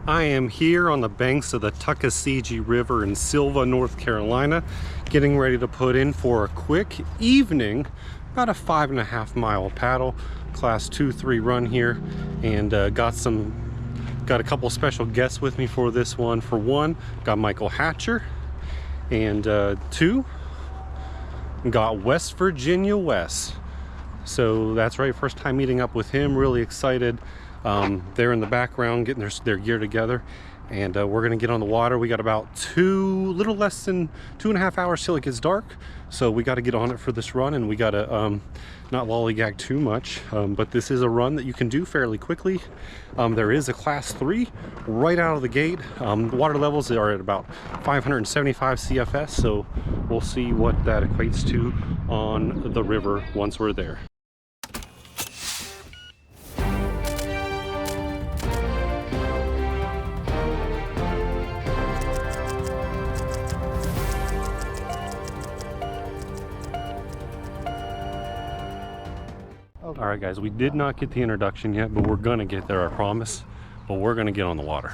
I am here on the banks of the Tuckasegee River in Sylva, North Carolina, getting ready to put in for a quick evening, about a 5.5 mile paddle, class 2-3 run here, and got a couple special guests with me for this one. For one, got Michael Hatcher, and two, got West Virginia Wes. So that's right, first time meeting up with him, really excited. They're in the background getting their gear together, and we're gonna get on the water. We got about little less than 2.5 hours till it gets dark, so we got to get on it for this run, and we got to not lollygag too much, but this is a run that you can do fairly quickly. There is a class 3 right out of the gate. The water levels are at about 575 CFS, so we'll see what that equates to on the river once we're there. All right, guys, we did not get the introduction yet, but we're gonna get there, I promise. But we're gonna get on the water.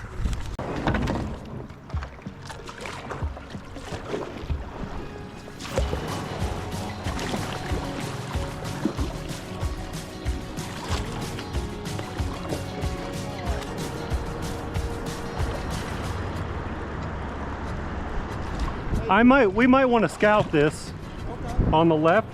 We might want to scout this on the left.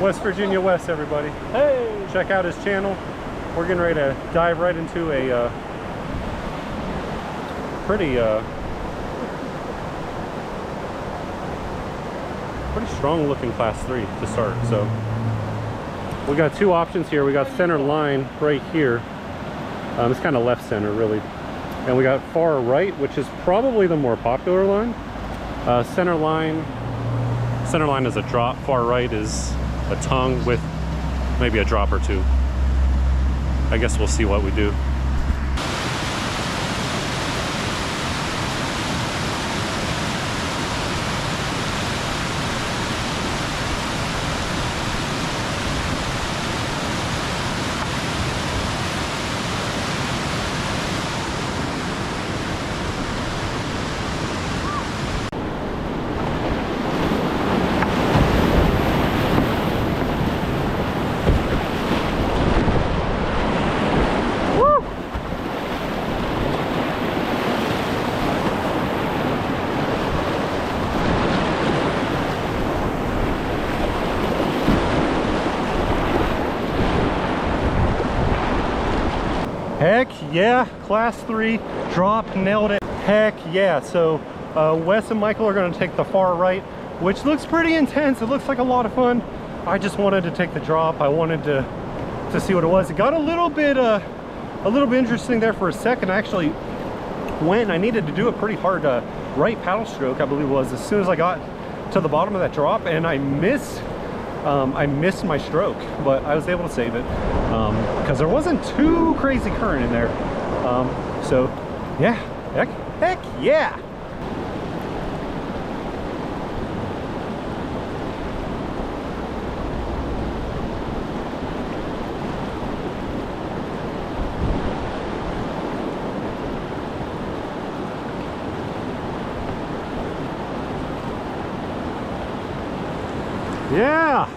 West Virginia Wes, everybody. Hey! Check out his channel. We're getting ready to dive right into a pretty strong looking class 3 to start. So we got two options here. We got center line right here. It's kind of left center really, and we got far right, which is probably the more popular line. Center line is a drop. Far right is a tongue with maybe a drop or two. I guess we'll see what we do. Heck yeah, class 3 drop, nailed it. Heck yeah. So Wes and Michael are going to take the far right, which looks pretty intense. It looks like a lot of fun. I just wanted to take the drop. I wanted to see what it was. It got a little bit interesting there for a second. I actually went and I needed to do a pretty hard right paddle stroke, I believe it was, as soon as I got to the bottom of that drop, and I missed my stroke, but I was able to save it because there wasn't too crazy current in there. So yeah, heck yeah. Yeah.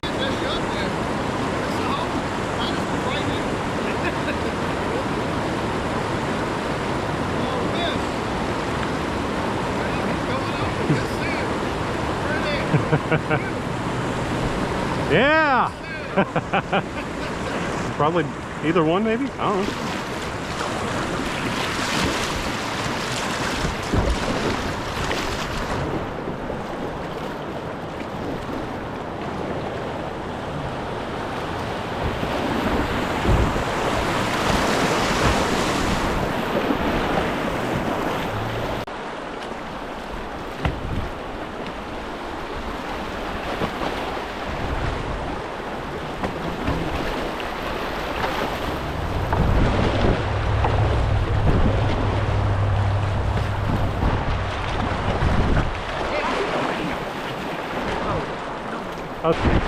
Yeah! Probably either one, maybe? I don't know. Okay.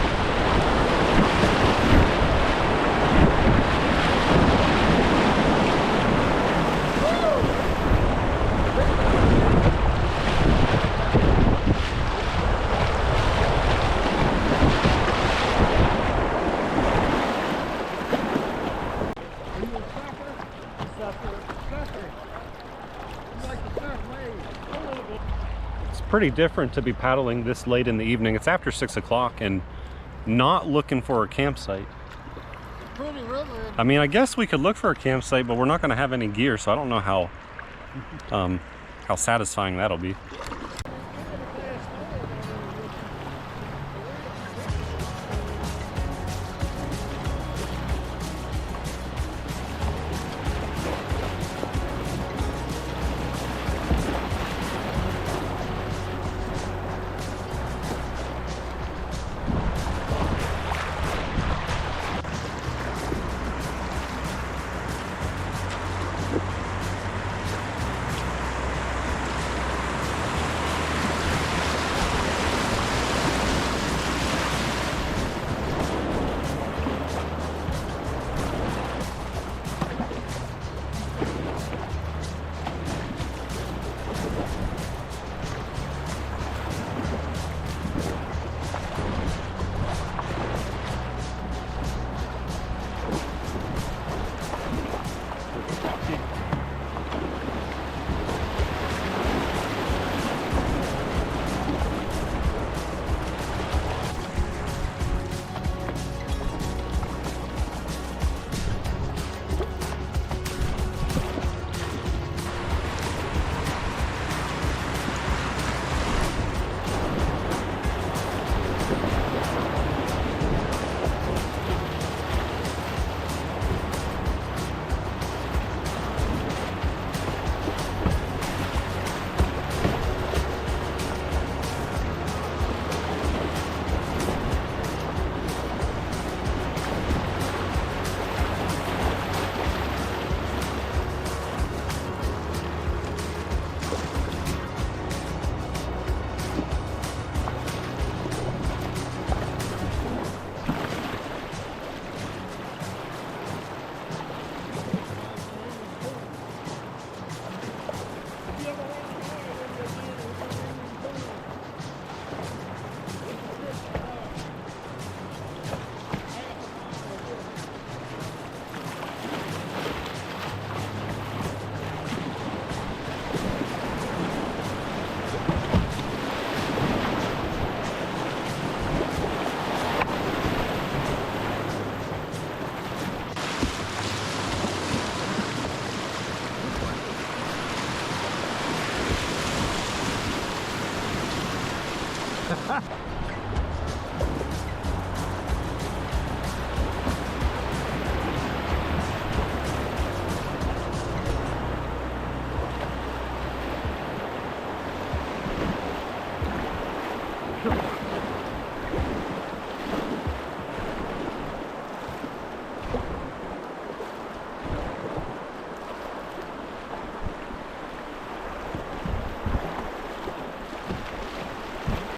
It's pretty different to be paddling this late in the evening. It's after 6 o'clock and not looking for a campsite. Pretty river. I mean, I guess we could look for a campsite, but we're not going to have any gear, so I don't know how satisfying that'll be.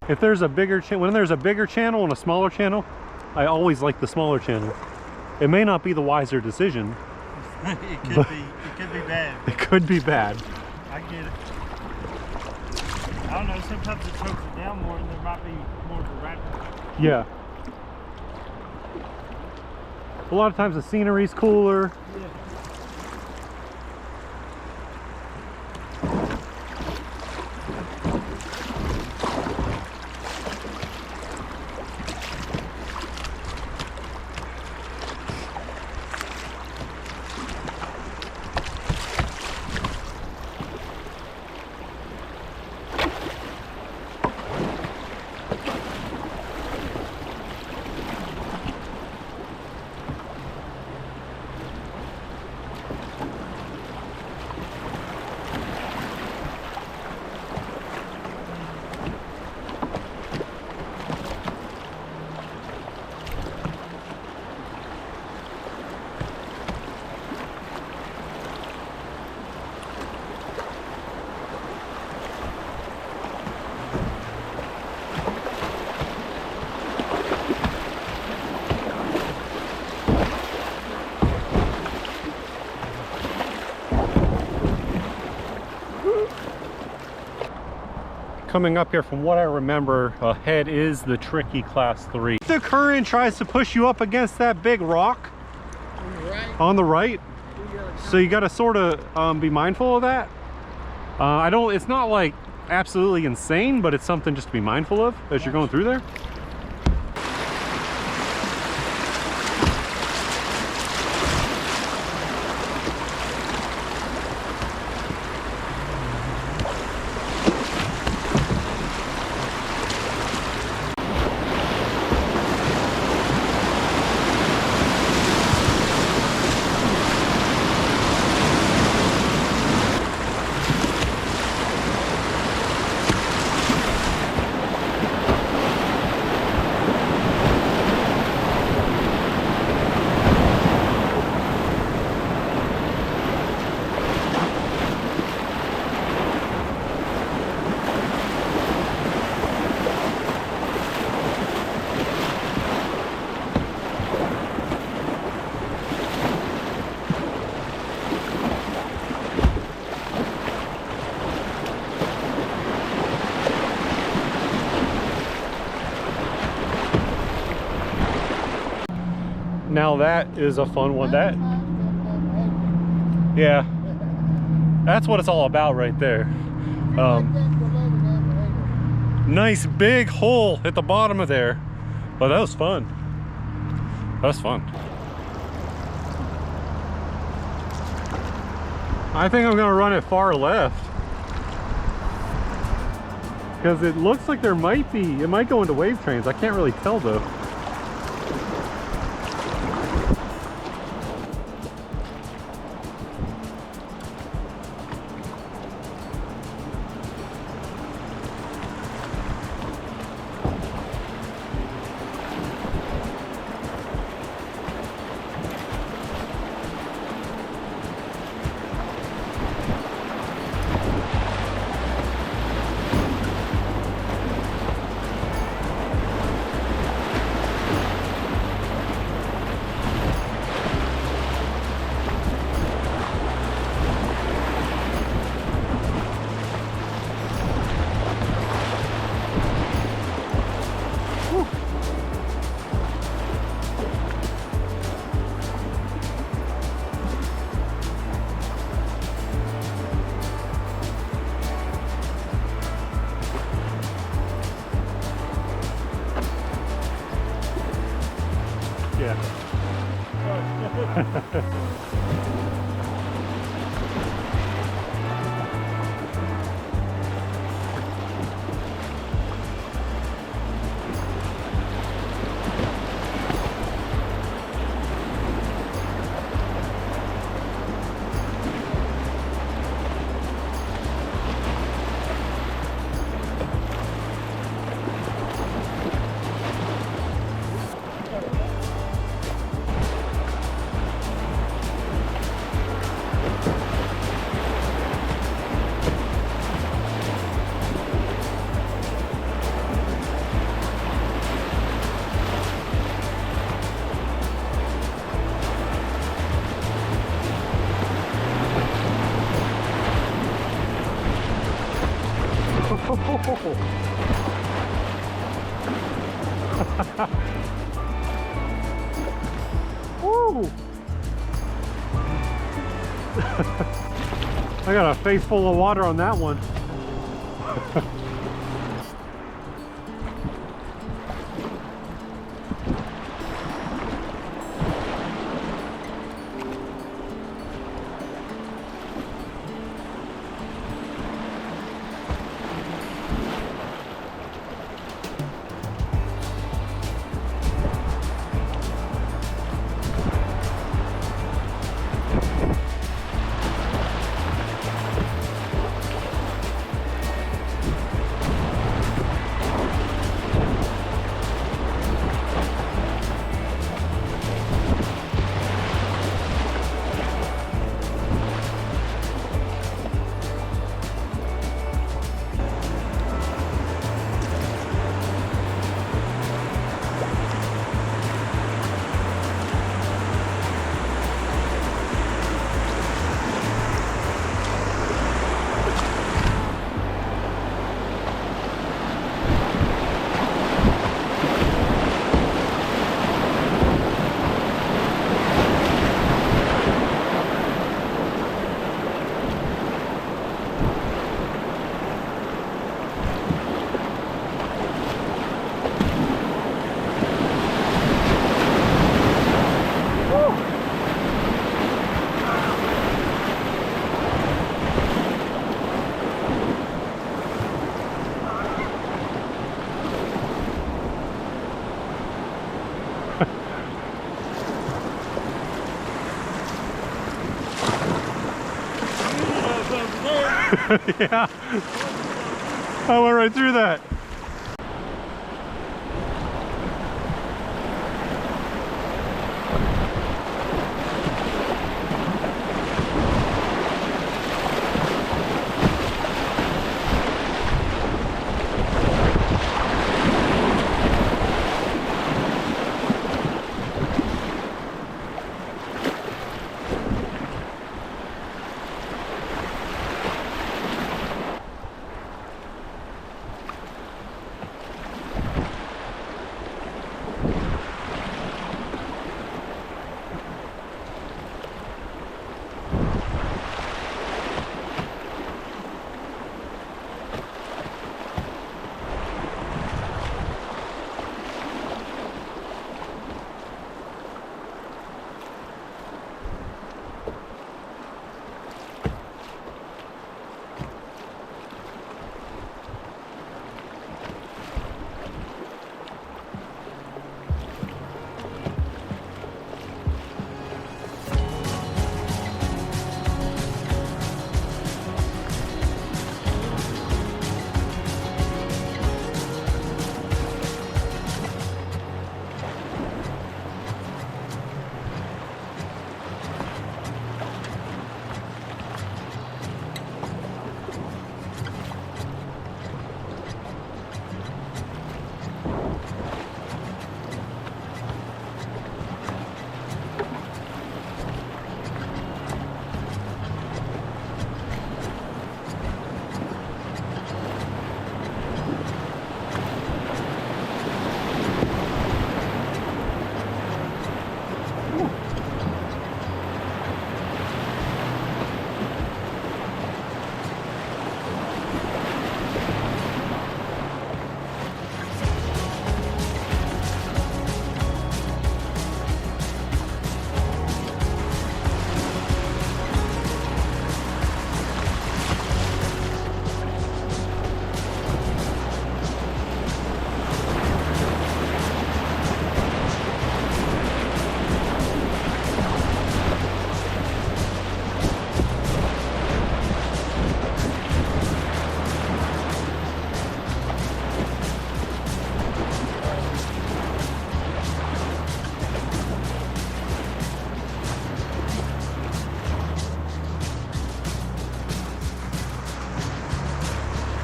If there's a bigger when there's a bigger channel and a smaller channel, I always like the smaller channel. It may not be the wiser decision. It could be bad. It could be bad. I get it. I don't know, sometimes it chokes it down more and there might be more of a rapid. Yeah. A lot of times the scenery's cooler. Yeah. coming up here, from what I remember, ahead is the tricky class 3. The current tries to push you up against that big rock on the right. So you got to sort of be mindful of that. It's not like absolutely insane, but it's something just to be mindful of as you're going through there. Now that is a fun one. Yeah, that's what it's all about right there. Nice big hole at the bottom of there, but that was fun. That was fun. I think I'm gonna run it far left because it looks like it might go into wave trains. I can't really tell though. Woo! I got a face full of water on that one. Yeah. I went right through that.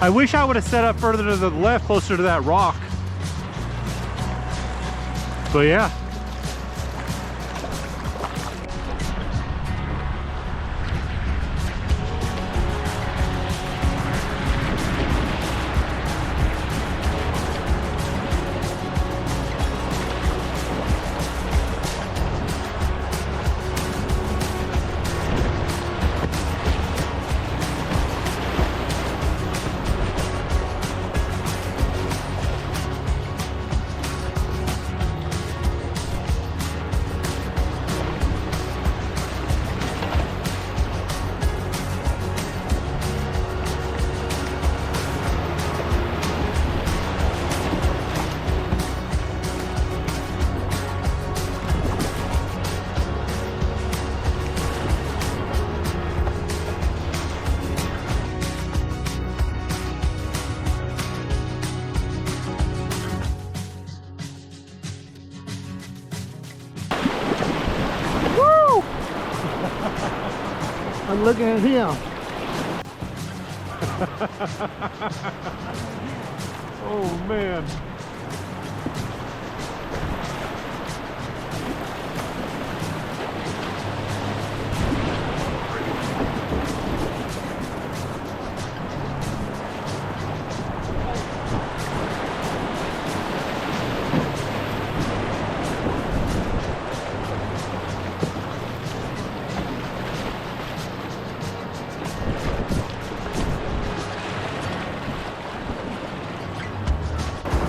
I wish I would have set up further to the left, closer to that rock. But yeah. I'm looking at him. Oh man.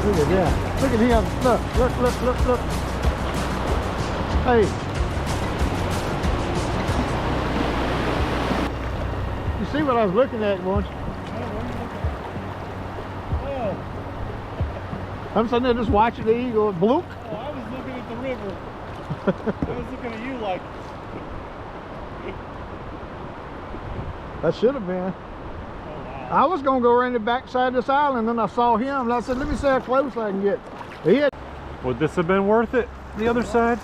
Look at that. Look at him. Look. Hey. You see what I was looking at once? Oh, I'm sitting there just watching the eagle and bloop. oh, I was looking at the river. I was looking at you like, That should have been. I was gonna go around the backside of this island, and then I saw him, and I said, let me see how close I can get. He had. Would this have been worth it? The other side?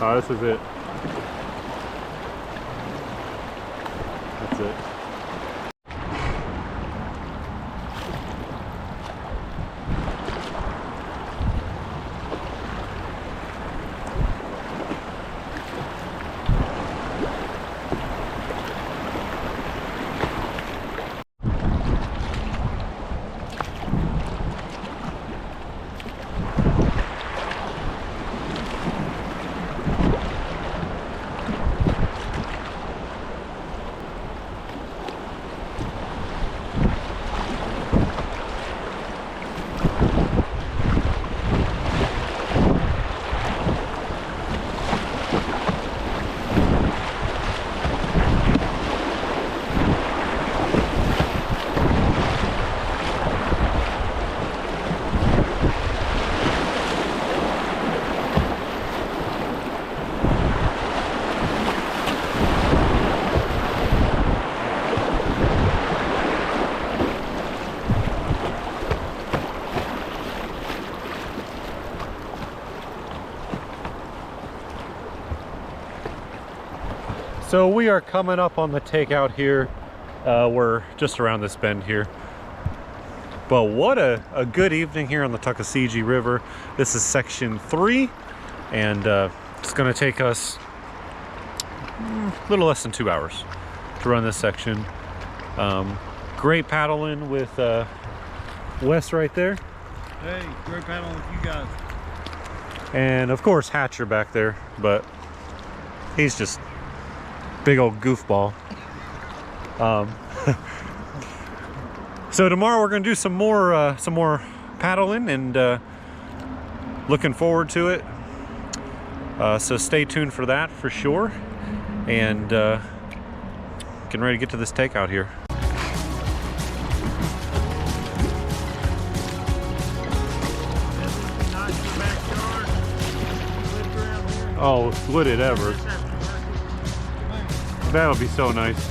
Oh, this is it. That's it. So we are coming up on the takeout here. We're just around this bend here. But what a good evening here on the Tuckasegee River. This is section 3, and it's gonna take us a little less than 2 hours to run this section. Great paddling with Wes right there. Hey, great paddling with you guys. And of course Hatcher back there, but he's just big old goofball. So tomorrow we're gonna do some more paddling, and looking forward to it. So stay tuned for that for sure. And getting ready to get to this takeout here. Oh, would it ever? That would be so nice.